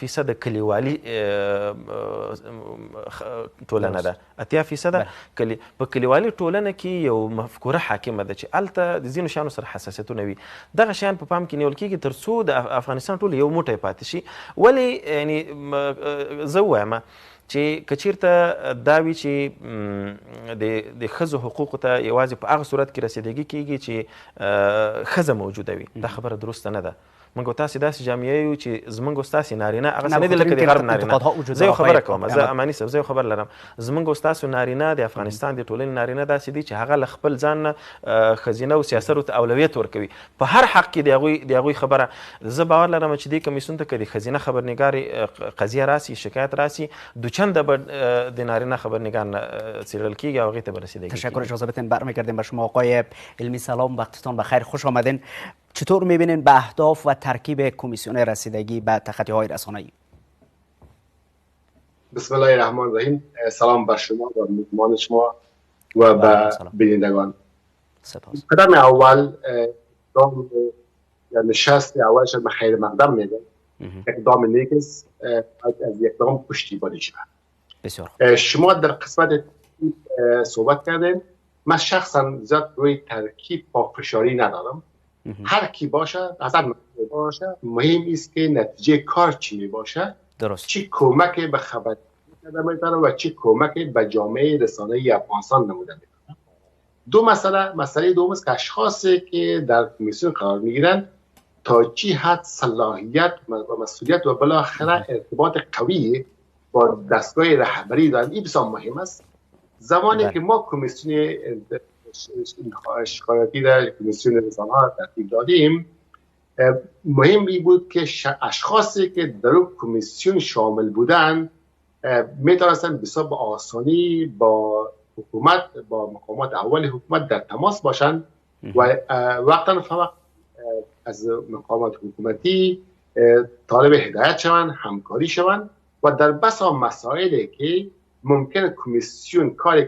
فیصد کلیوالي ټولنه ده، 80% په کلیوالي ټولنه کې یو مفکوره حاکمه ده چې هلته د ځینو شیانو سره حساسیتونه وي. دغه شیان په پام کې نیول کېږي تر څو د افغانستان ټول یو موټی پاتې شي. ولې یعنی زه ووایم چې که چېرته دا وي چې د ښځو حقوقو ته یوازې په هغه صورت کې رسېدګي کېږي چې ښځه موجوده وي، دا خبره درسته نه ده. موږ او تاسې داسې جامعه یو چې زموږ او ستاسې نارینه هغسې نه دي لکه د غرب نارینه. زه یو خبره کوم، زه اماني صاحب، زه یو خبر لرم. زموږ او ستاسو نارینه د افغانستان د ټولنې نارینه داسې دي چې هغه له خپل ځان نه ښځینه او سیاستو ته اولویت ورکوي په هر حق کې د هغوی خبره. زه باور لرم چې دې کمیسیون ته که د ښځینه خبرنګارې قضیه راسي، شکایت راسي، دوچنده به د نارینه خبرنگار څیړل کیږي او هغې ته به رسیدگی کیږي. تشکر. اجازه بدین برمیگردیم به شما آقای علمی. سلام، وقتتان بخیر، خوش آمدین. چطور میبینین به اهداف و ترکیب کمیسیون رسیدگی به تخطی های رسانه‌ای؟ بسم الله الرحمن الرحیم. سلام بر شما و مهمان شما و به بینندگان. قدم اول نشست اولش به خیر مقدم میگم. اقدام نیکس از اقدام پشتیبانی شود. بسیار. شما در قسمت صحبت کردین. من شخصا زیاد روی ترکیب پافشاری ندارم. هر کی باشه، اصلا باشه، مهم است که نتیجه کار چی می باشه. درست. چی کمک به خبر میکنه و چی کمک به جامعه رسانه‌ای افغانستان نموده میکنه. دو مسئله دوم است که اشخاصی که در کمیسیون قرار میگیرن تا چی حد صلاحیت و مسئولیت و بالاخره ارتباط قوی با دستگاه رهبری دارن. این بسیار مهم است. زمانی که ما کمیسیون شکایتی در کمیسیون رسانه‌ها ترتیب دادیم، مهمی بود که اشخاصی که در اون کمیسیون شامل بودند میتونستن بسیار به آسانی با حکومت، با مقامات اول حکومت در تماس باشند و وقتا فقط از مقامات حکومتی طالب هدایت شوند، همکاری شوند و در بسا مسائلی که ممکن کمیسیون کاری